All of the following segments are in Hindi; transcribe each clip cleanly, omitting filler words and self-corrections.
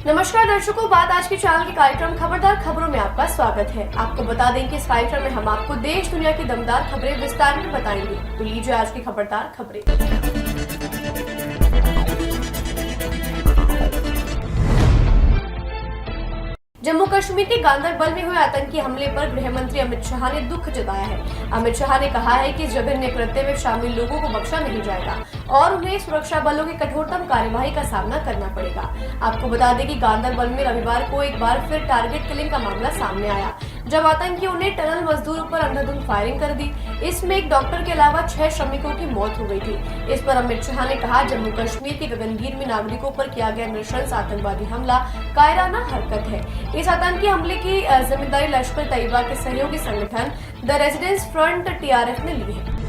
नमस्कार दर्शकों, बात आज के चैनल के कार्यक्रम खबरदार खबरों में आपका स्वागत है। आपको बता दें कि इस कार्यक्रम में हम आपको देश दुनिया की दमदार खबरें विस्तार में बताएंगे। तो लीजिए आज की खबरदार खबरें। जम्मू कश्मीर के गांदरबल में हुए आतंकी हमले पर गृह मंत्री अमित शाह ने दुख जताया है। अमित शाह ने कहा है कि जघन्य कृत्य में शामिल लोगों को बख्शा नहीं जाएगा और उन्हें सुरक्षा बलों की कठोरतम कार्यवाही का सामना करना पड़ेगा। आपको बता दें कि गांदरबल में रविवार को एक बार फिर टारगेट किलिंग का मामला सामने आया, जब आतंकियों ने टनल मजदूरों पर अंधाधुंध फायरिंग कर दी। इसमें एक डॉक्टर के अलावा 6 श्रमिकों की मौत हो गई थी। इस पर अमित शाह ने कहा, जम्मू कश्मीर के गगनगीर में नागरिकों पर किया गया नृशंस आतंकवादी हमला कायराना हरकत है। इस आतंकी हमले की जिम्मेदारी लश्कर तैयबा के सहयोगी संगठन द रेजिडेंस फ्रंट TRF ने ली है।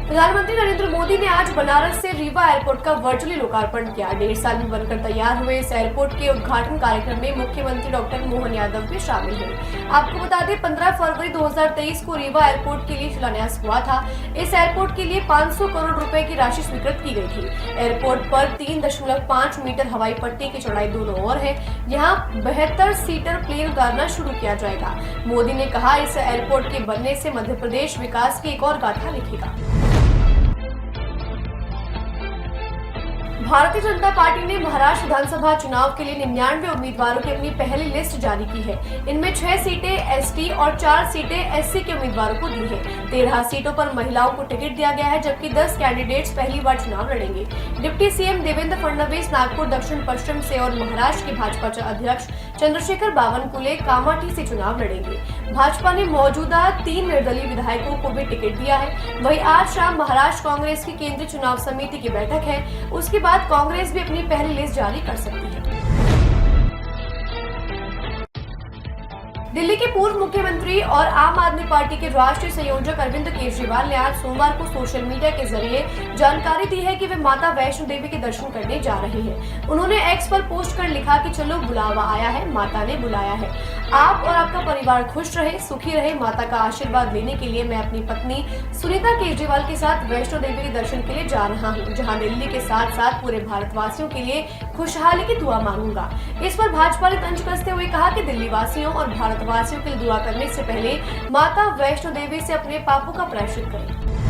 प्रधानमंत्री नरेंद्र मोदी ने आज बनारस से रीवा एयरपोर्ट का वर्चुअली लोकार्पण किया। 1.5 साल में बनकर तैयार हुए इस एयरपोर्ट के उद्घाटन कार्यक्रम में मुख्यमंत्री डॉक्टर मोहन यादव भी शामिल हुए। आपको बता दें, 15 फरवरी 2023 को रीवा एयरपोर्ट के लिए शिलान्यास हुआ था। इस एयरपोर्ट के लिए 500 करोड़ रुपए की राशि स्वीकृत की गई थी। एयरपोर्ट पर 3.5 मीटर हवाई पट्टी की चौड़ाई दोनों ओर है। यहाँ 72 सीटर प्लेन उतारना शुरू किया जाएगा। मोदी ने कहा, इस एयरपोर्ट के बनने से मध्य प्रदेश विकास की एक और गाथा लिखेगा। भारतीय जनता पार्टी ने महाराष्ट्र विधानसभा चुनाव के लिए 99 उम्मीदवारों की अपनी पहली लिस्ट जारी की है। इनमें 6 सीटें ST और 4 सीटें SC के उम्मीदवारों को दी है। 13 सीटों पर महिलाओं को टिकट दिया गया है, जबकि 10 कैंडिडेट्स पहली बार चुनाव लड़ेंगे। डिप्टी CM देवेंद्र फडणवीस नागपुर दक्षिण पश्चिम से और महाराष्ट्र के भाजपा अध्यक्ष चंद्रशेखर बावनकुले कामाठी से चुनाव लड़ेंगे। भाजपा ने मौजूदा 3 निर्दलीय विधायकों को भी टिकट दिया है। वहीं आज शाम महाराष्ट्र कांग्रेस की केंद्रीय चुनाव समिति की बैठक है। उसके बाद कांग्रेस भी अपनी पहली लिस्ट जारी कर सकती है। दिल्ली के पूर्व मुख्यमंत्री और आम आदमी पार्टी के राष्ट्रीय संयोजक अरविंद केजरीवाल ने आज सोमवार को सोशल मीडिया के जरिए जानकारी दी है कि वे माता वैष्णो देवी के दर्शन करने जा रहे हैं। उन्होंने X पर पोस्ट कर लिखा कि चलो बुलावा आया है, माता ने बुलाया है। आप और आपका परिवार खुश रहे, सुखी रहे। माता का आशीर्वाद लेने के लिए मैं अपनी पत्नी सुनीता केजरीवाल के साथ वैष्णो देवी के दर्शन के लिए जा रहा हूँ, जहाँ दिल्ली के साथ साथ पूरे भारतवासियों के लिए खुशहाली की दुआ मांगूंगा। इस पर भाजपा ने तंज कसते हुए कहा कि दिल्ली वासियों और भारतवासियों के लिए दुआ करने से पहले माता वैष्णो देवी से अपने पापों का प्रायश्चित करें।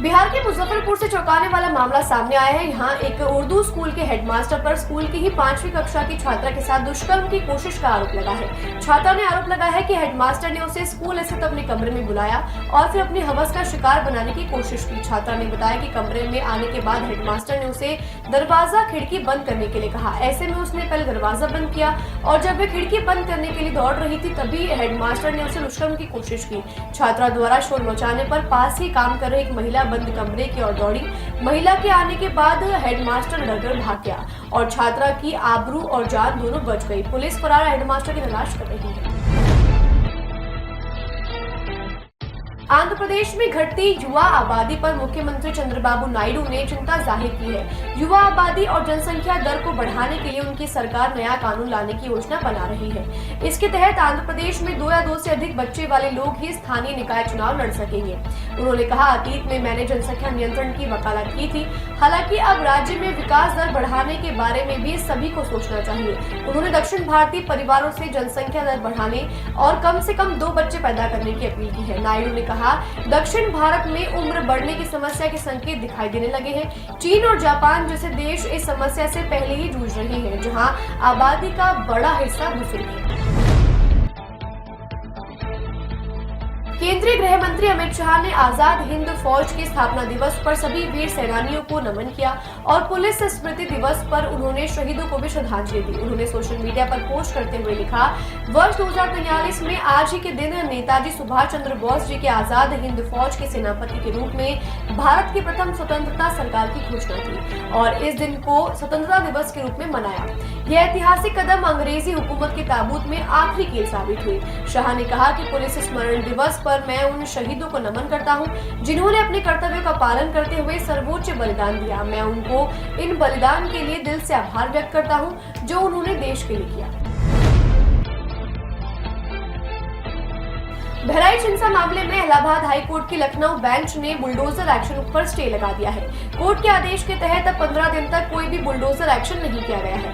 बिहार के मुजफ्फरपुर से चौंकाने वाला मामला सामने आया है। यहाँ एक उर्दू स्कूल के हेडमास्टर पर स्कूल की ही 5वीं कक्षा की छात्रा के साथ दुष्कर्म की कोशिश का आरोप लगा है। छात्रा ने आरोप लगाया है कि हेडमास्टर ने उसे स्कूल स्थित अपने कमरे में बुलाया और फिर अपनी हवस का शिकार बनाने की कोशिश की। छात्रा ने बताया कि कमरे में आने के बाद हेडमास्टर ने उसे दरवाजा खिड़की बंद करने के लिए कहा। ऐसे में उसने पहले दरवाजा बंद किया और जब वे खिड़की बंद करने के लिए दौड़ रही थी, तभी हेडमास्टर ने उसे दुष्कर्म की कोशिश की। छात्रा द्वारा शोर मचाने पर पास ही काम कर रही एक महिला बंद कमरे की ओर दौड़ी। महिला के आने के बाद हेडमास्टर डरकर भाग गया और छात्रा की आबरू और जान दोनों बच गई। पुलिस फरार हेडमास्टर की तलाश कर रही है। आंध्र प्रदेश में घटती युवा आबादी पर मुख्यमंत्री चंद्रबाबू नायडू ने चिंता जाहिर की है। युवा आबादी और जनसंख्या दर को बढ़ाने के लिए उनकी सरकार नया कानून लाने की योजना बना रही है। इसके तहत आंध्र प्रदेश में 2 या 2 से अधिक बच्चे वाले लोग ही स्थानीय निकाय चुनाव लड़ सकेंगे। उन्होंने कहा, अतीत में मैंने जनसंख्या नियंत्रण की वकालत की थी, हालांकि अब राज्य में विकास दर बढ़ाने के बारे में भी सभी को सोचना चाहिए। उन्होंने दक्षिण भारतीय परिवारों से जनसंख्या दर बढ़ाने और कम से कम 2 बच्चे पैदा करने की अपील की है। नायडू ने कहा, दक्षिण भारत में उम्र बढ़ने की समस्या के संकेत दिखाई देने लगे हैं। चीन और जापान जैसे देश इस समस्या से पहले ही जूझ रहे हैं, जहां आबादी का बड़ा हिस्सा बुजुर्ग है। केंद्रीय गृह मंत्री अमित शाह ने आजाद हिंद फौज के स्थापना दिवस पर सभी वीर सेनानियों को नमन किया और पुलिस स्मृति दिवस पर उन्होंने शहीदों को भी श्रद्धांजलि दी। उन्होंने सोशल मीडिया पर पोस्ट करते हुए लिखा, वर्ष 2043 में आज ही के दिन नेताजी सुभाष चंद्र बोस जी के आजाद हिंद फौज के सेनापति के रूप में भारत की प्रथम स्वतंत्रता सरकार की घोषणा की और इस दिन को स्वतंत्रता दिवस के रूप में मनाया। यह ऐतिहासिक कदम अंग्रेजी हुकूमत के ताबूत में आखिरी कील साबित हुई। शाह ने कहा कि पुलिस स्मरण दिवस पर मैं उन शहीदों को नमन करता हूं, जिन्होंने अपने कर्तव्यों का पालन करते हुए सर्वोच्च बलिदान दिया। मैं उनको इन बलिदान के लिए दिल से आभार व्यक्त करता हूं, जो उन्होंने देश के लिए किया। बहराइच हिंसा मामले में इलाहाबाद हाई कोर्ट की लखनऊ बेंच ने बुलडोजर एक्शन पर स्टे लगा दिया है। कोर्ट के आदेश के तहत अब 15 दिन तक कोई भी बुलडोजर एक्शन नहीं किया गया है।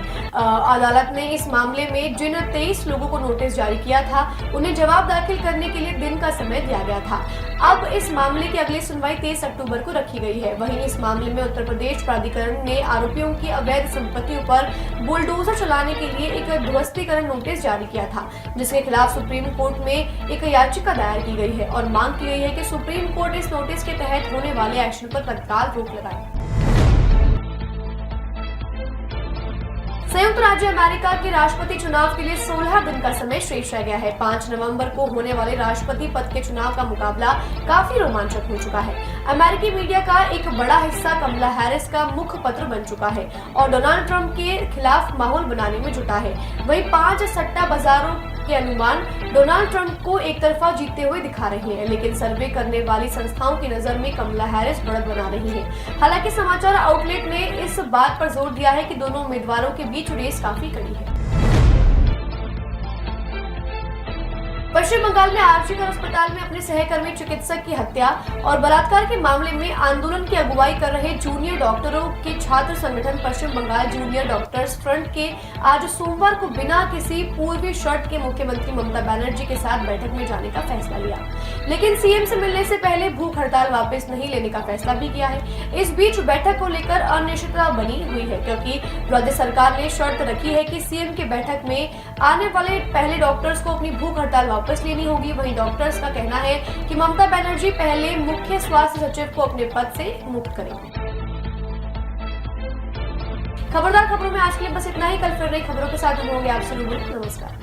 अदालत ने इस मामले में जिन 23 लोगों को नोटिस जारी किया था, उन्हें जवाब दाखिल करने के लिए दिन का समय दिया गया था। अब इस मामले की अगली सुनवाई 23 अक्टूबर को रखी गई है। वहीं इस मामले में उत्तर प्रदेश प्राधिकरण ने आरोपियों की अवैध संपत्तियों पर बुलडोजर चलाने के लिए एक ध्वस्तीकरण नोटिस जारी किया था, जिसके खिलाफ सुप्रीम कोर्ट में एक याचिका दायर की गई है और मांग की गई है कि सुप्रीम कोर्ट इस नोटिस के तहत होने वाले एक्शन पर तत्काल रोक लगाए। संयुक्त राज्य अमेरिका के राष्ट्रपति चुनाव के लिए 16 दिन का समय शेष रह गया है। 5 नवंबर को होने वाले राष्ट्रपति पद के चुनाव का मुकाबला काफी रोमांचक हो चुका है। अमेरिकी मीडिया का एक बड़ा हिस्सा कमला हैरिस का मुखपत्र बन चुका है और डोनाल्ड ट्रंप के खिलाफ माहौल बनाने में जुटा है। वहीं 5 सट्टा बाजारों के अनुमान डोनाल्ड ट्रंप को एक तरफा जीतते हुए दिखा रहे हैं, लेकिन सर्वे करने वाली संस्थाओं की नजर में कमला हैरिस बढ़त बना रही है। हालांकि समाचार आउटलेट ने इस बात पर जोर दिया है कि दोनों उम्मीदवारों के बीच रेस काफी कड़ी है। पश्चिम बंगाल में आरजीकर अस्पताल में अपने सहकर्मी चिकित्सक की हत्या और बलात्कार के मामले में आंदोलन की अगुवाई कर रहे जूनियर डॉक्टरों के छात्र संगठन पश्चिम बंगाल जूनियर डॉक्टर्स फ्रंट के आज सोमवार को बिना किसी पूर्व शर्त के मुख्यमंत्री ममता बनर्जी के साथ बैठक में जाने का फैसला लिया, लेकिन सीएम से मिलने से पहले भूख हड़ताल वापस नहीं लेने का फैसला भी किया है। इस बीच बैठक को लेकर अनिश्चितता बनी हुई है, क्योंकि राज्य सरकार ने शर्त रखी है कि सीएम की बैठक में आने वाले पहले डॉक्टर्स को अपनी भूख हड़ताल वापस लेनी होगी। वहीं डॉक्टर्स का कहना है कि ममता बनर्जी पहले मुख्य स्वास्थ्य सचिव को अपने पद से मुक्त करेंगे। खबरदार खबरों में आज के लिए बस इतना ही। कल फिर नई खबरों के साथ हम होंगे आपसे रूबरू। नमस्कार।